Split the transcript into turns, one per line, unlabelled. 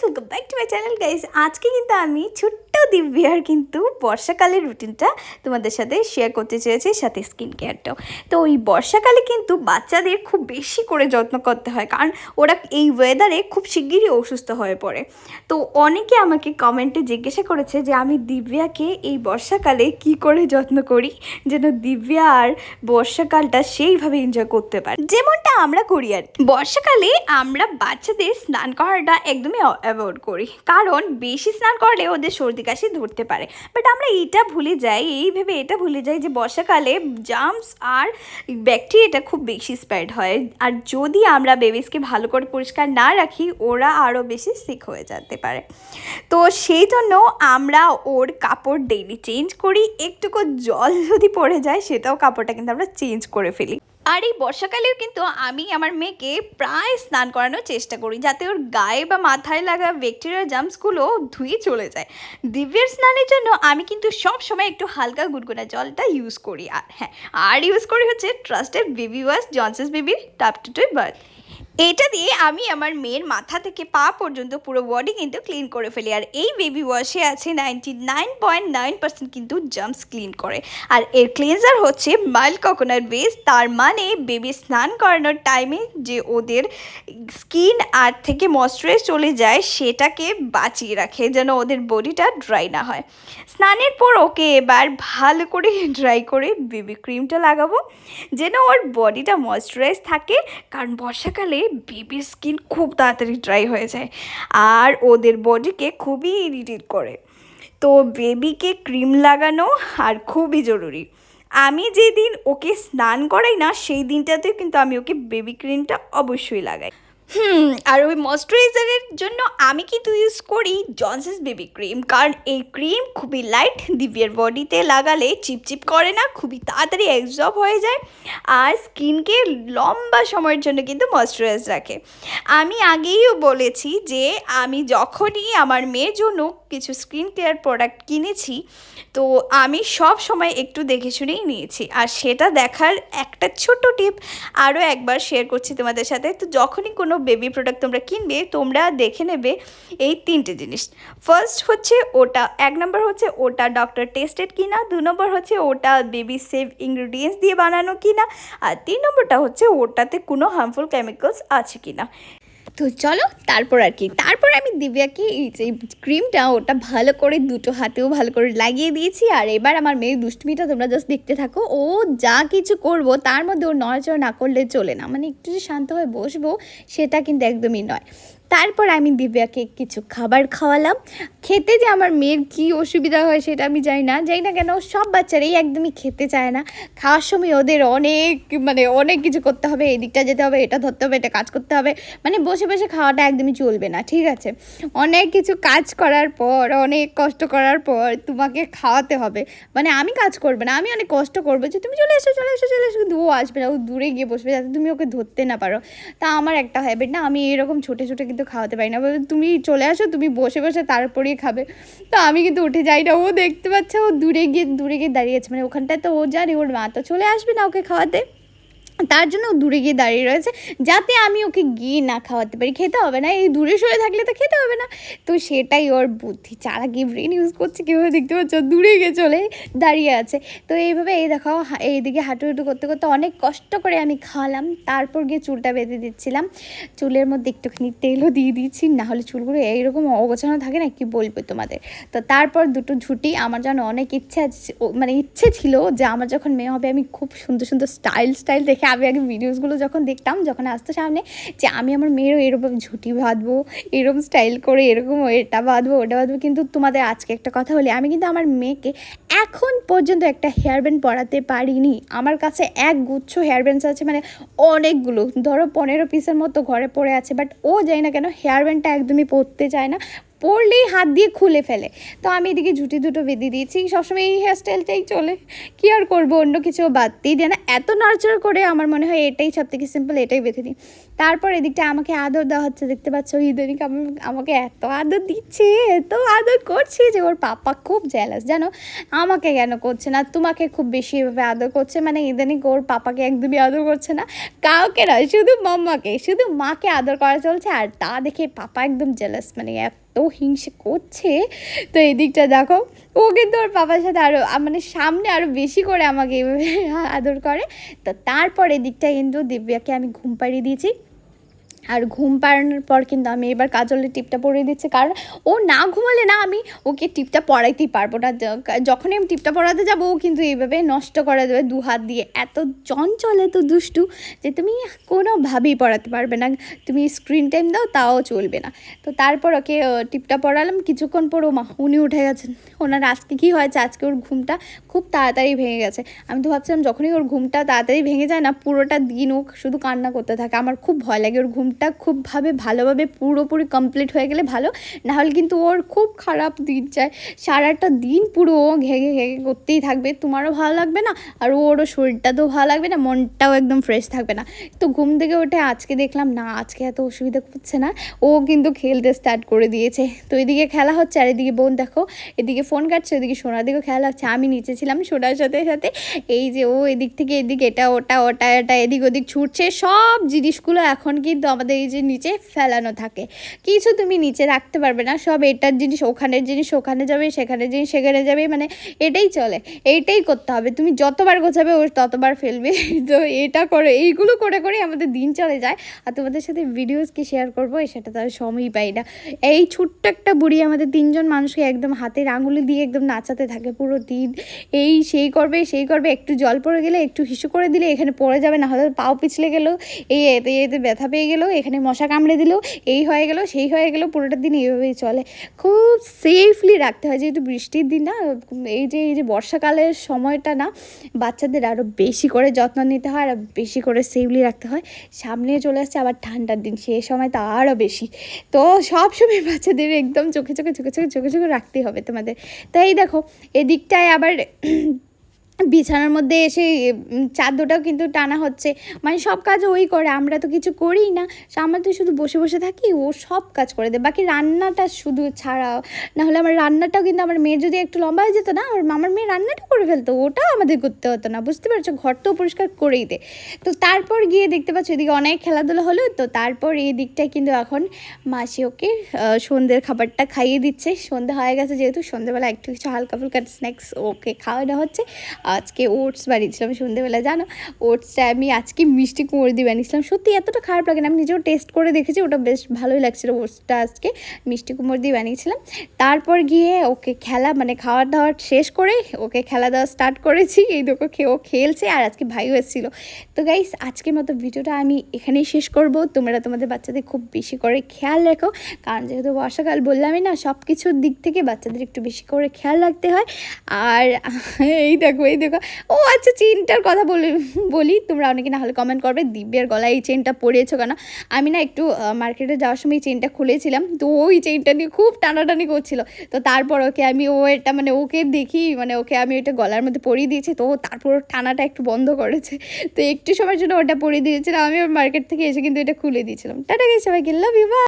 Welcome back to my channel guys. আজকে কিন্তু আমি ছোট্ট দিব্যার কিন্তু বর্ষাকালের রুটিনটা তোমাদের সাথে শেয়ার করতে চেয়েছি, সাথে স্কিন কেয়ারটাও। তো ওই বর্ষাকালে কিন্তু বাচ্চাদের খুব বেশি করে যত্ন করতে হয়, কারণ ওরা এই ওয়েদারে খুব শিগগিরই অসুস্থ হয়ে পড়ে। তো অনেকে আমাকে কমেন্টে জিজ্ঞাসা করেছে যে আমি দিব্যাকে এই বর্ষাকালে কি করে যত্ন করি যেন দিব্যা আর বর্ষাকালটা সেইভাবে এনজয় করতে পারে যেমনটা আমরা করি। আর বর্ষাকালে আমরা বাচ্চাদের স্নান করাটা একদমই অ্যাভয়েড করি, কারণ বেশি স্নান করলে ওদের সর্দি কাশি ধরতে পারে। বাট আমরা এটা ভুলে যাই, এটা ভুলে যাই যে বর্ষাকালে জার্মস আর ব্যাকটেরিয়াটা খুব বেশি স্প্রেড হয়, আর যদি আমরা বেবিসকে ভালো করে পরিষ্কার না রাখি ওরা আরও বেশি সিক হয়ে যেতে পারে। তো সেই জন্য আমরা ওর কাপড় ডেইলি চেঞ্জ করি, একটুকু জল যদি পড়ে যায় সেটাও কাপড়টা কিন্তু আমরা চেঞ্জ করে ফেলি। আর এই বর্ষাকালেও কিন্তু আমি আমার মেয়েকে প্রায় স্নান করানোর চেষ্টা করি, যাতে ওর গায়ে বা মাথায় লাগা ব্যাকটেরিয়া জার্মসগুলো ধুয়ে চলে যায়। দিব্যের স্নানের জন্য আমি কিন্তু সব সময় একটু হালকা গুনগুনা জলটা ইউজ করি। আর হ্যাঁ, ইউজ করি হচ্ছে ট্রাস্টেড বেবি ওয়াশ, জনসন্স বেবির টাপ টু বার্থ। এটা দিয়ে আমি আমার মেয়ের মাথা থেকে পা পর্যন্ত পুরো বডি কিন্তু ক্লিন করে ফেলি। আর এই বেবি ওয়াশে আছে 99.9% কিন্তু জার্মস ক্লিন করে। আর এর ক্লিনজার হচ্ছে মাইল্ড কোকোনাট বেস, তার মানে বেবি স্নান করানোর টাইমে যে ওদের স্কিন আর থেকে ময়েশ্চারাইজ চলে যায় সেটাকে বাঁচিয়ে রাখে, যেন ওদের বডিটা ড্রাই না হয়। স্নানের পর ওকে এবার ভালো করে ড্রাই করে বেবি ক্রিমটা লাগাবো, যেন ওর বডিটা ময়েশ্চারাইজ থাকে, কারণ বর্ষাকালে বেবির স্কিন খুব তাড়াতাড়ি ড্রাই হয়ে যায় আর ওদের বডিকে খুবই ইরিটেট করে। তো বেবিকে ক্রিম লাগানো আর খুবই জরুরি। আমি যেদিন ওকে স্নান করাই না সেই দিনটাতে কিন্তু আমি ওকে বেবি ক্রিমটা অবশ্যই লাগাই। আর ওই ময়েশ্চারাইজারের জন্য আমি কিন্তু ইউজ করি জনসন্স বেবি ক্রিম, কারণ এই ক্রিম খুবই লাইট, দিব্যের বডিতে লাগালে চিপচিপ করে না, খুবই তাড়াতাড়ি অ্যাবজর্ব হয়ে যায় আর স্কিনকে লম্বা সময়ের জন্য কিন্তু ময়েশ্চারাইজ রাখে। আমি আগেইও বলেছি যে আমি যখনই আমার মেয়ের জন্য কিছু স্কিন কেয়ার প্রোডাক্ট কিনেছি তো আমি সব সময় একটু দেখে শুনেই নিয়েছি। আর সেটা দেখার একটা ছোট টিপ আরও একবার শেয়ার করছি তোমাদের সাথে। তো যখনই কোনো বেবি প্রোডাক্ট তোমরা কিনবে তোমরা দেখে নেবে এই তিনটে জিনিস। ফার্স্ট হচ্ছে ওটা, 1 নম্বর হচ্ছে ওটা ডক্টর টেস্টেড কিনা, 2 নম্বর হচ্ছে ওটা বেবি সেফ ইনগ্রিডিয়েন্টস দিয়ে বানানো কিনা, আর 3 নম্বরটা হচ্ছে ওটাতে কোনো হার্মফুল কেমিক্যালস আছে কিনা। তো চলো তারপর আমি দিব্যাকে এই যে ক্রিমটা ওটা ভালো করে দুটো হাতেও ভালো করে লাগিয়ে দিয়েছি। আর এবার আমার মেয়ের দুষ্টুমিটা তোমরা জাস্ট দেখতে থাকো। ও যা কিছু করবো তার মধ্যে ও নড়াচড়া না করলে চলে না, মানে একটু যে শান্ত হয়ে বসবো সেটা কিন্তু একদমই নয়। তারপর আমি দিব্যাকে কিছু খাবার খাওয়ালাম। খেতে যে আমার মেয়ের কী অসুবিধা হয় সেটা আমি জানি না কেন সব বাচ্চারাই একদমই খেতে চায় না। খাওয়ার সময় ওদের অনেক কিছু করতে হবে, এদিকটা যেতে হবে, এটা ধরতে হবে, এটা কাজ করতে হবে, মানে বসে বসে খাওয়াটা একদমই চলবে না, ঠিক আছে? অনেক কিছু কাজ করার পর, অনেক কষ্ট করার পর তোমাকে খাওয়াতে হবে। মানে আমি কাজ করবে না, আমি অনেক কষ্ট করবো যে তুমি চলে এসো, কিন্তু ও আসবে না, ও দূরে গিয়ে বসবে যাতে তুমি ওকে ধরতে না পারো। তা আমার একটা হ্যাবিট না, আমি এরকম ছোটো কিন্তু খাওয়াতে পারি না, বলে তুমি চলে আসো, তুমি বসে বসে তারপরেই খাবে। তো আমি কিন্তু উঠে যাই না, ও দেখতে পাচ্ছে ও দূরে গিয়ে দাঁড়িয়ে আছে, মানে ওখানটায় তো ও জানে ওর মা তো চলে আসবে না ওকে খাওয়াতে, তার জন্য ও দূরে গিয়ে দাঁড়িয়ে রয়েছে যাতে আমি ওকে গিয়ে না খাওয়াতে পারি। খেতে হবে না, এই দূরে সরে থাকলে তো খেতে হবে না। তো সেটাই ওর বুদ্ধি, চালাকি ব্রেন ইউজ করছে, কীভাবে দেখতে পাচ্ছ দূরে গিয়ে চলে দাঁড়িয়ে আছে। তো এইভাবে এই দেখো এইদিকে হাঁটু করতে করতে অনেক কষ্ট করে আমি খাওয়ালাম। তারপর গিয়ে চুলটা বেঁধে দিচ্ছিলাম, চুলের মধ্যে একটুখানি তেলও দিয়ে দিচ্ছি, নাহলে চুলগুলো এইরকম অগোছানো থাকে না, কি বলবো তোমাদের। তো তারপর দুটো ঝুঁটি, আমার যেন অনেক ইচ্ছে ছিল যে আমার যখন মেয়ে হবে আমি খুব সুন্দর সুন্দর স্টাইল দেখে আমি আগে ভিডিওসগুলো যখন দেখতাম, যখন আসতো সামনে, যে আমি আমার মেয়েরও এরকম ঝুঁটি বাঁধবো, এরকম স্টাইল করে এরকম এটা বাঁধবো ওটা বাঁধবো। কিন্তু তোমাদের আজকে একটা কথা বলি, আমি কিন্তু আমার মেয়েকে এখন পর্যন্ত একটা হেয়ার ব্যান্ড পরাতে পারিনি। আমার কাছে এক গুচ্ছ হেয়ার ব্যান্ডস আছে, মানে অনেকগুলো, ধরো 15 পিসের মতো ঘরে পড়ে আছে, বাট ও যায় না কেন হেয়ার ব্যান্ডটা একদমই পরতে চায় না, পরলেই হাত দিয়ে খুলে ফেলে। তো আমি এদিকে ঝুঁটি দুটো বেঁধে দিয়েছি, সবসময় এই হেয়ারস্টাইলটাই চলে, কী আর করবো, অন্য কিছু বাদতেই দেয় না, এত নাড়াচাড়া করে। আমার মনে হয় এটাই সব থেকে সিম্পল, এটাই বেঁধে দিই। তারপর এদিকটা আমাকে আদর দেওয়া হচ্ছে, দেখতে পাচ্ছ ইদানিং আমাকে এত আদর দিচ্ছে, এত আদর করছে যে ওর পাপা খুব জেলাস, জানো আমাকে কেন করছে না, তোমাকে খুব বেশি এভাবে আদর করছে, মানে ইদানিং ওর পাপাকে একদমই আদর করছে না, কাউকে না, শুধু মাম্মাকে, শুধু মাকে আদর করা চলছে। আর তা দেখে পাপা একদম জেলাস, মানে এত হিংসে করছে। তো এই দিকটা দেখো, ও কিন্তু ওর পাপার সাথে আরও মানে সামনে আরও বেশি করে আমাকে এইভাবে আদর করে। তো তারপর এদিকটা কিন্তু দিব্যাকে আমি ঘুম পাড়িয়ে দিয়েছি। আর ঘুম পাড়ানোর পর কিন্তু আমি এবার কাজলের টিপটা পরিয়ে দিচ্ছি, কারণ ও না ঘুমালে না আমি ওকে টিপটা পরাইতেই পারবো না। যখনই আমি টিপটা পরাতে যাবো ও কিন্তু এইভাবে নষ্ট করে দেবে দু হাত দিয়ে, এত চঞ্চল এত দুষ্টু যে তুমি কোনোভাবেই পড়াতে পারবে না, তুমি স্ক্রিন টাইম দাও তাও চলবে না। তো তারপর ওকে টিপটা পরালাম, কিছুক্ষণ পর ও মা উনি উঠে গেছেন। ওনার আজকে কী হয়েছে, আজকে ওর ঘুমটা খুব তাড়াতাড়ি ভেঙে গেছে। আমি তো ভাবছিলাম যখনই ওর ঘুমটা তাড়াতাড়ি ভেঙে যায় না, পুরোটা দিন ও শুধু কান্না করতে থাকে, আমার খুব ভয় লাগে। ওর ঘুমটা ভালোভাবে পুরোপুরি কমপ্লিট হয়ে গেলে ভালো, নাহলে কিন্তু ওর খুব খারাপ দিন যায়, সারাটা দিন পুরো ও ঘেগে ঘেগে করতেই থাকবে, তোমারও ভালো লাগবে না, আর ওরও শরীরটা তো ভালো লাগবে না, মনটাও একদম ফ্রেশ থাকবে না। তো ঘুম থেকে উঠে আজকে দেখলাম না, আজকে এত অসুবিধা করছে না, ও কিন্তু খেলতে স্টার্ট করে দিয়েছে। তো এদিকে খেলা হচ্ছে, আর এদিকে বোন দেখো এদিকে ফোন কাটছে, ওদিকে সোনার দিকেও খেলা হচ্ছে, আমি নিচে ছিলাম সোনার সাথে সাথে। এই যে ও এদিক থেকে এদিক, এটা ওটা ওটা এটা এদিক ওদিক ছুটছে, সব জিনিসগুলো এখন কিন্তু আমাদের এই যে নিচে ফেলানো থাকে, কিছু তুমি নিচে রাখতে পারবে না, সব এটার জিনিস ওখানের জিনিস ওখানে যাবে, সেখানের জিনিস সেখানে যাবে, মানে এটাই চলে, এইটাই করতে হবে, তুমি যতবার গোছাবে ও ততবার ফেলবে। তো এটা করে এইগুলো করে করে আমাদের দিন চলে যায়। আর তোমাদের সাথে ভিডিওস কি শেয়ার করবো সেটা তো আর সময়ই পাই না। এই ছোট্ট একটা বুড়ি আমাদের তিনজন মানুষকে একদম হাতের আঙুলি দিয়ে একদম নাচাতে থাকে পুরো দিন, এই সেই করবে সেই করবে, একটু জল পড়ে গেলে একটু হিসু করে দিলে এখানে পড়ে যাবে, না হলে পাও পিছলে গেলো, এই এতে এতে ব্যথা পেয়ে গেলো, এখানে মশা কামড়ে দিল, এই হয়ে গেল সেই হয়ে গেল, পুরোটা দিন এইভাবেই চলে। খুব সেফলি রাখতে হয়, যেহেতু বৃষ্টির দিন না, এই যে বর্ষাকালের সময়টা না, বাচ্চাদের আরও বেশি করে যত্ন নিতে হয়, আর বেশি করে সেফলি রাখতে হয়। সামনে চলে আসছে আবার ঠান্ডার দিন, সেই সময় তো আরও বেশি। তো সবসময় বাচ্চাদের একদম চোখে চোখে চোখে চোখে চোখে চোখে রাখতেই হবে তোমাদের। তাই দেখো এদিকটায় আবার বিছানার মধ্যে এসে চাদরটাও কিন্তু টানা হচ্ছে, মানে সব কাজ ওই করে, আমরা তো কিছু করিই না, আমরা তো শুধু বসে বসে থাকি, ও সব কাজ করে দেয়, বাকি রান্নাটা শুধু ছাড়া, নাহলে আমার রান্নাটাও কিন্তু আমার মেয়ে যদি একটু লম্বা হয়ে যেত না, আমার মেয়ে রান্নাটা করে ফেলতো, ওটাও আমাদের করতে হতো না, বুঝতে পারছো, ঘরটাও পরিষ্কার করেই দেয়। তো তারপর গিয়ে দেখতে পাচ্ছ এদিকে অনেক খেলাধুলা হলো। তো তারপর এই দিকটায় কিন্তু এখন মাসি ওকে সন্ধ্যের খাবারটা খাইয়ে দিচ্ছে, সন্ধ্যা হয়ে গেছে যেহেতু, সন্ধ্যেবেলা একটু কিছু হালকা ফুলকা স্ন্যাক্স ওকে খাওয়ানো হচ্ছে। আজকে ওটস বানিয়েছিলাম সন্ধ্যেবেলা, জানো ওটসটা আমি আজকে মিষ্টি কুমড়ো দিয়ে বানিয়েছিলাম, সত্যি এতটা খারাপ লাগে না, আমি নিজেও টেস্ট করে দেখেছি, ওটা বেশ ভালোই লাগছিলো। ওটসটা আজকে মিষ্টি কুমড়ো দিয়ে বানিয়েছিলাম। তারপর গিয়ে ওকে খেলা মানে খাওয়া দাওয়া শেষ করে ওকে খেলা দেওয়া স্টার্ট করেছি, এই দেখো ও খেলছে, আর আজকে ভাইও এসেছিলো। তো গাইস আজকের মতো ভিডিওটা আমি এখানেই শেষ করব। তোমরা তোমাদের বাচ্চাদের খুব বেশি করে খেয়াল রেখো, কারণ যেহেতু বর্ষাকাল বললামই না, সব কিছুর দিক থেকে বাচ্চাদের একটু বেশি করে খেয়াল রাখতে হয়। আর এই দেখো ও আচ্ছা চেনটার কথা বলি, তোমরা অনেকে না হলে কমেন্ট করবে দিব্যের গলায় এই চেনটা পরিয়েছো কেন। আমি না একটু মার্কেটে যাওয়ার সময় এই চেনটা খুলেছিলাম, তো ওই চেনটা নিয়ে খুব টানাটানি করছিল। তো তারপর ওকে আমি এটা মানে ওকে দেখি মানে ওকে আমি ওটা গলার মধ্যে পরিয়ে দিয়েছি, তো তারপর টানাটা একটু বন্ধ করেছে। তো একটু সময়ের জন্য ওটা পরিয়ে দিয়েছিলাম আমি, ওর মার্কেট থেকে এসে কিন্তু এটা খুলে দিয়েছিলাম। টাটা গাইস, সবাইকে লাভ ইউ, বাই।